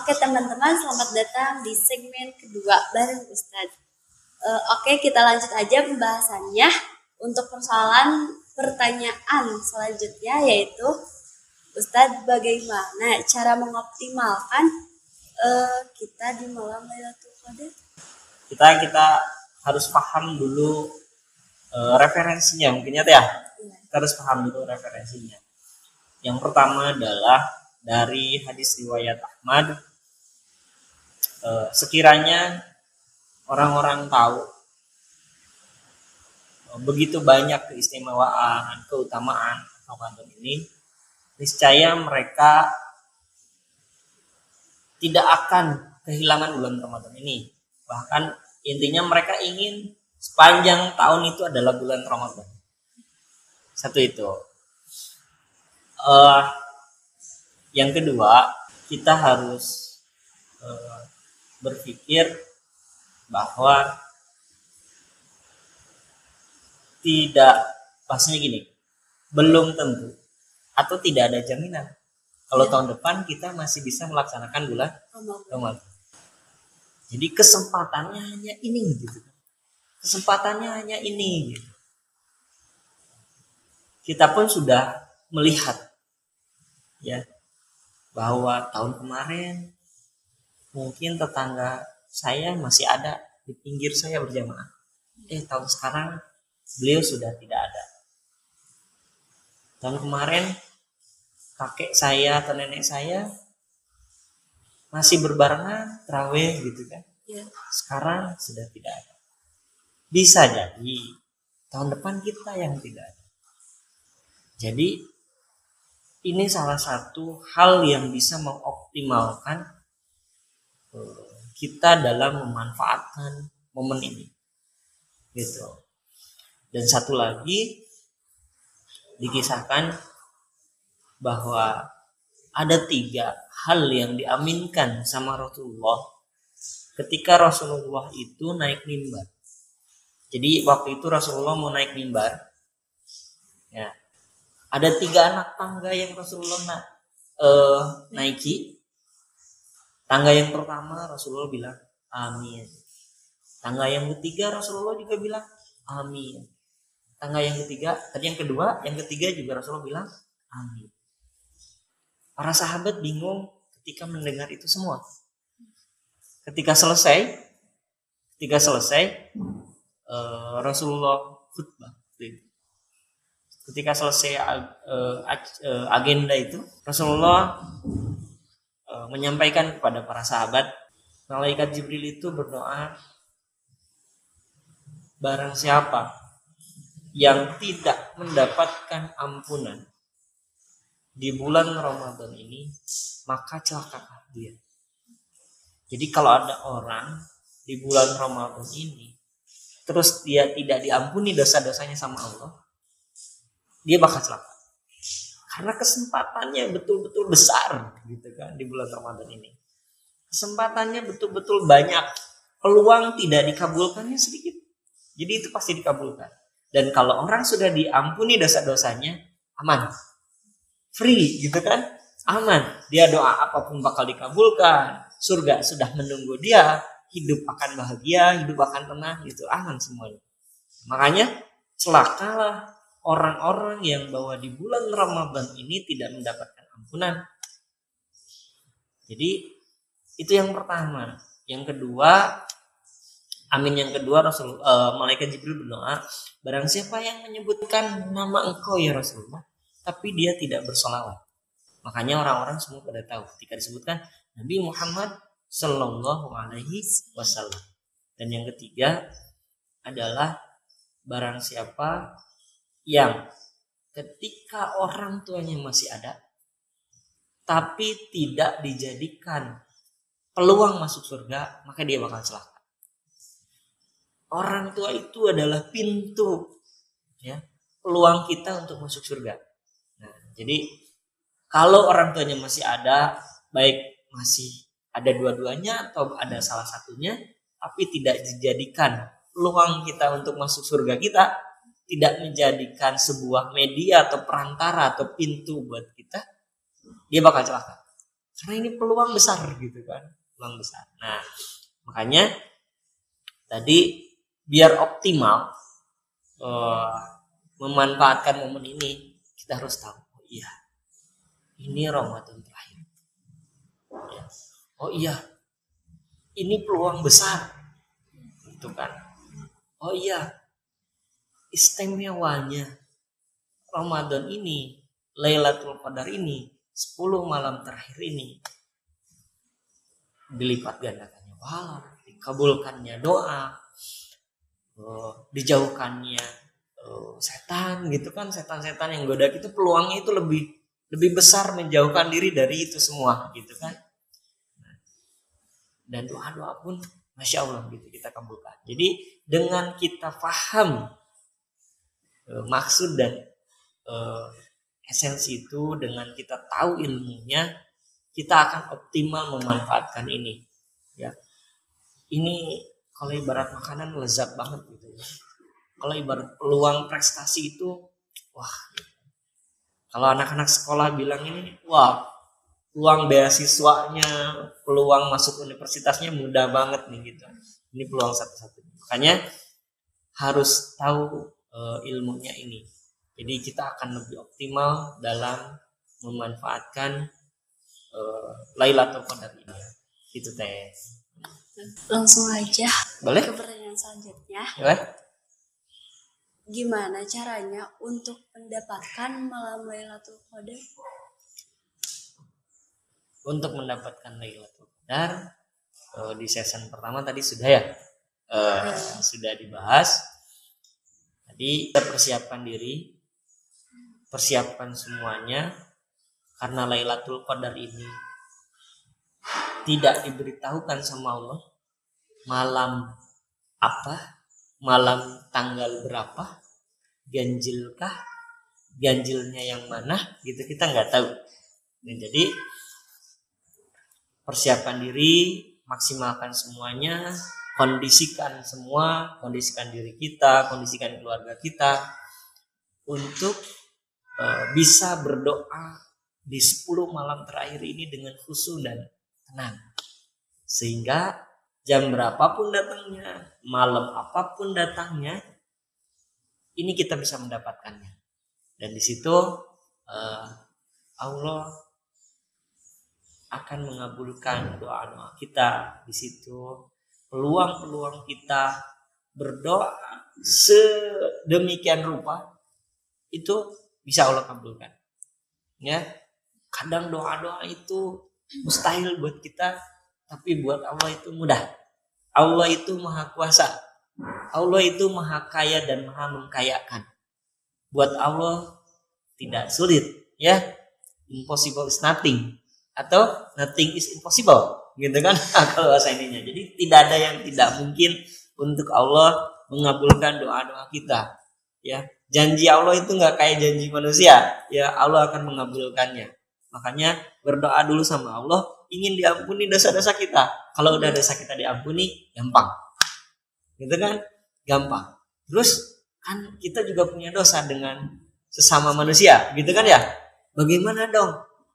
Oke teman-teman, selamat datang di segmen kedua bareng Ustadz. Oke, kita lanjut aja pembahasannya untuk persoalan pertanyaan selanjutnya, yaitu Ustadz, bagaimana cara mengoptimalkan kita di malam Lailatul Qadar? Kita harus paham dulu referensinya mungkin ya. Kita harus paham dulu referensinya. Yang pertama adalah dari hadis riwayat Ahmad. Sekiranya orang-orang tahu begitu banyak keistimewaan, keutamaan Ramadan ini, niscaya mereka tidak akan kehilangan bulan Ramadan ini. Bahkan intinya mereka ingin sepanjang tahun itu adalah bulan Ramadan. Satu itu. Yang kedua, kita harus berpikir bahwa tidak, pastinya gini, belum tentu atau tidak ada jaminan kalau tahun depan kita masih bisa melaksanakan bulan Ramadan. Jadi kesempatannya hanya ini gitu. Kesempatannya hanya ini gitu. Kita pun sudah melihat ya bahwa tahun kemarin mungkin tetangga saya masih ada di pinggir saya berjamaah. Tahun sekarang beliau sudah tidak ada. Tahun kemarin kakek saya atau nenek saya masih berbarengan tarawih gitu kan. Sekarang sudah tidak ada. Bisa jadi tahun depan kita yang tidak ada. Jadi ini salah satu hal yang bisa mengoptimalkan kita dalam memanfaatkan momen ini. Gitu. Dan satu lagi dikisahkan bahwa ada 3 hal yang diaminkan sama Rasulullah ketika Rasulullah itu naik mimbar. Jadi waktu itu Rasulullah mau naik mimbar. Ya. Ada 3 anak tangga yang Rasulullah naiki. Tangga yang pertama Rasulullah bilang amin. Tangga yang ketiga Rasulullah juga bilang amin. Tangga yang ketiga, tadi yang kedua, yang ketiga juga Rasulullah bilang amin. Para sahabat bingung ketika mendengar itu semua. Ketika selesai Rasulullah khutbah. Ketika selesai agenda itu, Rasulullah menyampaikan kepada para sahabat, malaikat Jibril itu berdoa, barang siapa yang tidak mendapatkan ampunan di bulan Ramadan ini, maka celakalah dia. Jadi kalau ada orang di bulan Ramadan ini terus dia tidak diampuni dosa-dosanya sama Allah, dia bakal celaka. Karena kesempatannya betul-betul besar gitu kan di bulan Ramadan ini. Kesempatannya betul-betul banyak. Peluang tidak dikabulkannya sedikit. Jadi itu pasti dikabulkan. Dan kalau orang sudah diampuni dosa-dosanya, aman. Free gitu kan? Aman. Dia doa apapun bakal dikabulkan. Surga sudah menunggu dia. Hidup akan bahagia, hidup akan tenang gitu. Aman semuanya. Makanya celakalah orang-orang yang bahwa di bulan Ramadan ini tidak mendapatkan ampunan. Jadi itu yang pertama. Yang kedua, malaikat Jibril berdoa, barang siapa yang menyebutkan nama engkau ya Rasulullah, tapi dia tidak bersolawat. Makanya orang-orang semua pada tahu ketika disebutkan Nabi Muhammad Sallallahu Alaihi Wasallam. Dan yang ketiga adalah barang siapa yang ketika orang tuanya masih ada, tapi tidak dijadikan peluang masuk surga, maka dia bakal celaka. Orang tua itu adalah pintu ya, peluang kita untuk masuk surga. Nah, jadi kalau orang tuanya masih ada, baik masih ada dua-duanya atau ada salah satunya, tapi tidak dijadikan peluang kita untuk masuk surga kita, tidak menjadikan sebuah media atau perantara atau pintu buat kita, dia bakal celaka. Karena ini peluang besar gitu kan, peluang besar. Nah, makanya tadi biar optimal memanfaatkan momen ini, kita harus tahu, oh iya, ini Ramadan terakhir. Ya. Oh iya, ini peluang besar, gitu kan. Oh iya, istimewanya Ramadan ini, Lailatul Qadar ini, 10 malam terakhir ini, dilipat gandakannya pahala, dikabulkannya doa, dijauhkannya setan gitu kan, setan-setan yang goda itu peluangnya itu lebih besar menjauhkan diri dari itu semua gitu kan. Dan doa-doa pun Masya Allah gitu kita kabulkan. Jadi dengan kita paham maksud dan esensi itu, dengan kita tahu ilmunya, kita akan optimal memanfaatkan ini. Ya, ini kalau ibarat makanan lezat banget gitu ya. Kalau ibarat peluang prestasi itu, wah. Kalau anak-anak sekolah bilang ini, wah, peluang beasiswanya, peluang masuk universitasnya mudah banget nih gitu. Ini peluang satu-satunya. Makanya harus tahu ilmunya ini. Jadi kita akan lebih optimal dalam memanfaatkan Lailatul Qadar ini. Itu teh. Langsung aja Boleh? ke pertanyaan selanjutnya. Boleh? Gimana caranya untuk mendapatkan malam Lailatul Qadar? Untuk mendapatkan Lailatul Qadar di season pertama tadi sudah ya, sudah dibahas. Tadi kita persiapkan diri, persiapkan semuanya, karena Lailatul Qadar ini tidak diberitahukan sama Allah malam apa, malam tanggal berapa, ganjilkah, ganjilnya yang mana gitu, kita nggak tahu. Nah, jadi persiapkan diri, maksimalkan semuanya, kondisikan semua, kondisikan diri kita, kondisikan keluarga kita untuk bisa berdoa di 10 malam terakhir ini dengan khusyuk dan tenang, sehingga jam berapapun datangnya, malam apapun datangnya, ini kita bisa mendapatkannya. Dan di situ Allah akan mengabulkan doa-doa kita. Di situ peluang-peluang kita berdoa sedemikian rupa itu bisa Allah kabulkan. Ya, kadang doa-doa itu mustahil buat kita, tapi buat Allah itu mudah. Allah itu maha kuasa. Allah itu maha kaya dan maha mengkayakan. Buat Allah tidak sulit, ya. Impossible is nothing, atau nothing is impossible, gitu kan? Kalau bahasa ininya. Jadi tidak ada yang tidak mungkin untuk Allah mengabulkan doa-doa kita. Ya, janji Allah itu nggak kayak janji manusia. Ya, Allah akan mengabulkannya. Makanya berdoa dulu sama Allah, ingin diampuni dosa-dosa kita. Kalau udah dosa kita diampuni, gampang. Gitu kan? Gampang. Terus kan kita juga punya dosa dengan sesama manusia, gitu kan ya? Bagaimana dong?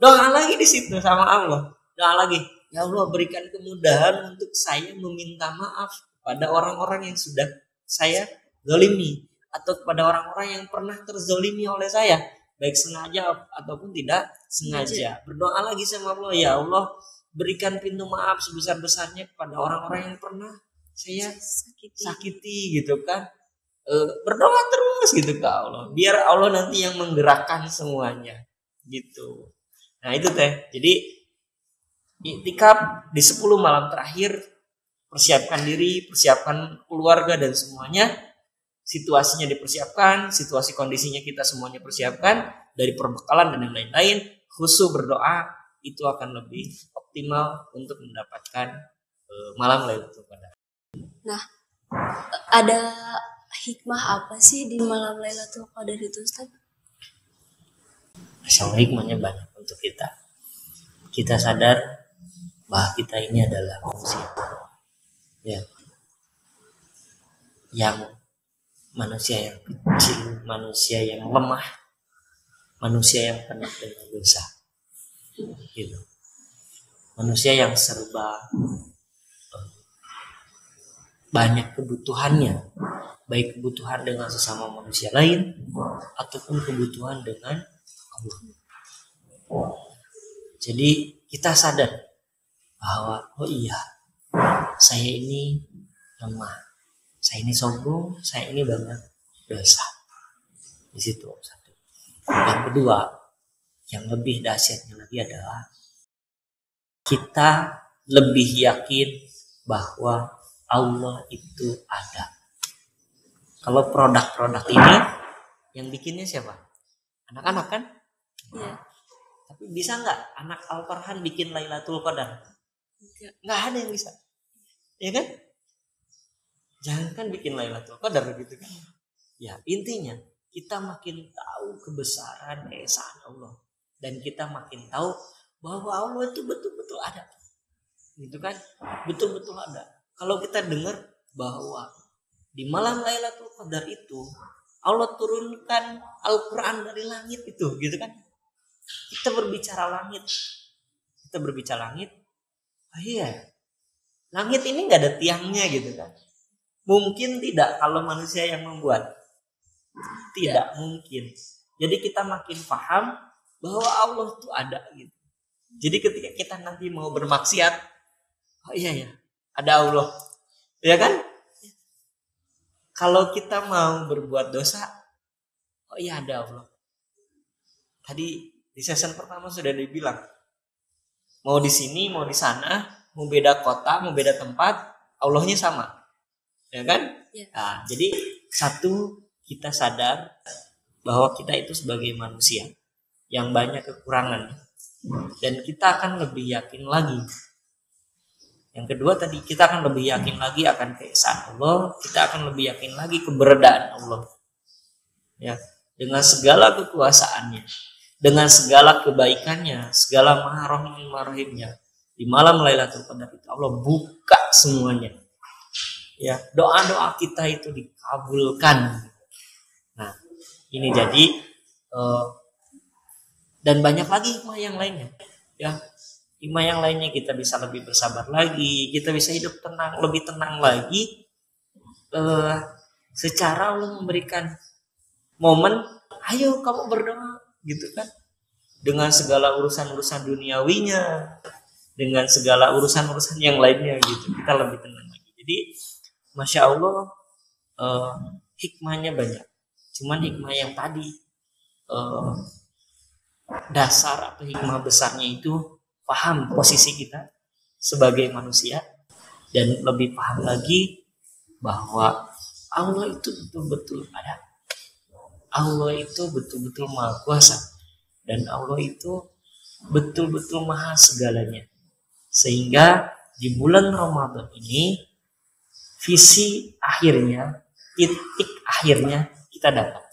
Doa lagi di situ sama Allah. Doa lagi, ya Allah berikan kemudahan untuk saya meminta maaf pada orang-orang yang sudah saya zalimi, atau kepada orang-orang yang pernah terzalimi oleh saya, baik sengaja ataupun tidak sengaja. Berdoa lagi sama Allah, ya Allah berikan pintu maaf sebesar-besarnya kepada orang-orang yang pernah saya sakiti gitu kan. Berdoa terus gitu ke Allah, biar Allah nanti yang menggerakkan semuanya gitu. Nah itu teh. Jadi iktikaf di 10 malam terakhir, persiapkan diri, persiapkan keluarga dan semuanya. Situasinya dipersiapkan, situasi kondisinya kita semuanya persiapkan, dari perbekalan dan yang lain-lain. Khusyuk berdoa itu akan lebih optimal untuk mendapatkan malam Lailatul Qadar. Nah, ada hikmah apa sih di malam Lailatul Qadar itu, Ustaz? Masya Allah, hikmahnya banyak untuk kita. Kita sadar bahwa kita ini adalah manusia, ya, yang manusia yang kecil, manusia yang lemah, manusia yang penuh dengan dosa, gitu. manusia yang serba banyak kebutuhannya, baik kebutuhan dengan sesama manusia lain ataupun kebutuhan dengan Allah. Jadi kita sadar bahwa oh iya, saya ini lemah, saya ini sombong, saya ini banyak dosa. Di situ satu. Yang kedua, yang lebih dahsyatnya lagi adalah kita lebih yakin bahwa Allah itu ada. Kalau produk-produk ini yang bikinnya siapa? Anak-anak kan? Iya. Tapi bisa nggak anak Al-Farhan bikin Lailatul Qadar? Nggak ada yang bisa. Ya kan? Jangan kan bikin Lailatul Qadar gitu kan. Ya, intinya kita makin tahu kebesaran keesaan Allah dan kita makin tahu bahwa Allah itu betul-betul ada. Gitu kan? Betul-betul ada. Kalau kita dengar bahwa di malam Lailatul Qadar itu Allah turunkan Al-Qur'an dari langit itu, gitu kan? Kita berbicara langit. Oh iya. Langit ini nggak ada tiangnya gitu kan? Mungkin tidak kalau manusia yang membuat. Tidak mungkin. Jadi kita makin paham bahwa Allah itu ada gitu. Jadi ketika kita nanti mau bermaksiat, oh iya ya, ada Allah. Ya kan? Kalau kita mau berbuat dosa, oh iya ada Allah. Tadi di season pertama sudah dibilang, mau di sini, mau di sana, mau beda kota, mau beda tempat, Allahnya sama. Ya kan? Ya. Nah, jadi satu, kita sadar bahwa kita itu sebagai manusia yang banyak kekurangan. Dan kita akan lebih yakin lagi. Yang kedua tadi, kita akan lebih yakin lagi akan keesaan Allah, kita akan lebih yakin lagi keberadaan Allah. Ya, dengan segala kekuasaannya, dengan segala kebaikannya, segala maha-rahimnya. Di malam Lailatul Qadar itu Allah buka semuanya. Ya, doa-doa kita itu dikabulkan. Nah, ini jadi dan banyak lagi hikmah yang lainnya. Ya, hikmah yang lainnya kita bisa lebih bersabar lagi, kita bisa hidup tenang, lebih tenang lagi. Secara Allah memberikan momen, ayo kamu berdoa, gitu kan? Dengan segala urusan-urusan duniawinya, dengan segala urusan-urusan yang lainnya, gitu. Kita lebih tenang lagi. Jadi, masya Allah, hikmahnya banyak. Cuman hikmah yang tadi, dasar atau hikmah besarnya itu paham posisi kita sebagai manusia dan lebih paham lagi bahwa Allah itu betul-betul ada. Allah itu betul-betul maha kuasa dan Allah itu betul-betul maha segalanya. Sehingga di bulan Ramadan ini visi akhirnya, titik akhirnya kita dapat,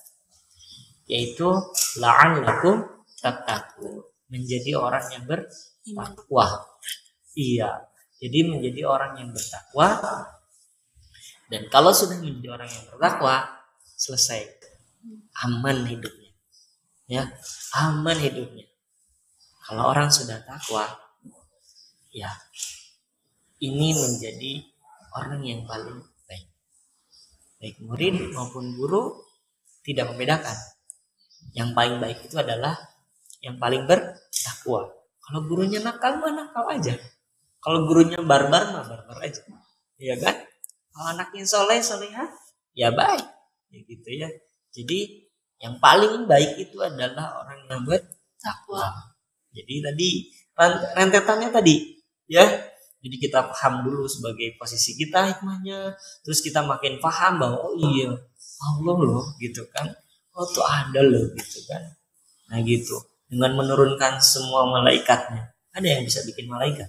yaitu la'allakum tattaqun, menjadi orang yang bertakwa. Iya, jadi menjadi orang yang bertakwa. Dan kalau sudah menjadi orang yang bertakwa, selesai, aman hidupnya. Ya, aman hidupnya. Kalau orang sudah takwa, ya, ini menjadi orang yang paling baik. Baik murid maupun guru tidak membedakan. Yang paling baik itu adalah yang paling bertakwa. Kalau gurunya nakal mah nakal aja. Kalau gurunya barbar mah barbar aja. Iya kan? Kalau anaknya soleh solehah, ya baik. Ya gitu ya. Jadi yang paling baik itu adalah orang yang bertakwa. Jadi tadi rentetannya tadi, ya. Jadi kita paham dulu sebagai posisi kita hikmahnya, terus kita makin paham bahwa oh iya Allah loh gitu kan. Oh tuh ada loh gitu kan. Nah gitu. Dengan menurunkan semua malaikatnya. Ada yang bisa bikin malaikat?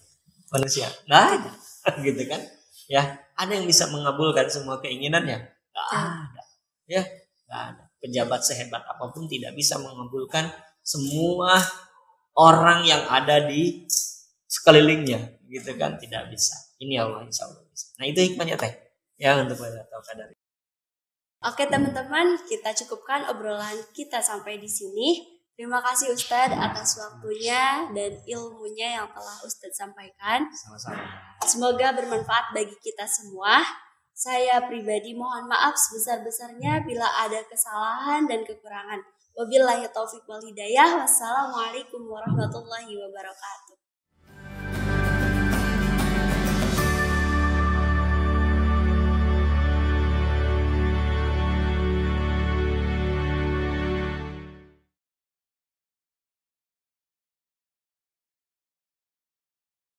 Manusia? Nggak ada. Gitu kan. Ya, ada yang bisa mengabulkan semua keinginannya? Nggak ada. Ya, nggak ada. Pejabat sehebat apapun tidak bisa mengabulkan semua orang yang ada di sekelilingnya. Gitu kan. Tidak bisa. Ini Allah insya Allah bisa. Nah itu hikmahnya teh. Ya untuk Lailatul Qadar. Oke teman-teman, kita cukupkan obrolan kita sampai di sini. Terima kasih Ustadz atas waktunya dan ilmunya yang telah Ustadz sampaikan. Sama-sama. Semoga bermanfaat bagi kita semua. Saya pribadi mohon maaf sebesar-besarnya bila ada kesalahan dan kekurangan. Wabillahi taufiq wal hidayah. Wassalamualaikum warahmatullahi wabarakatuh.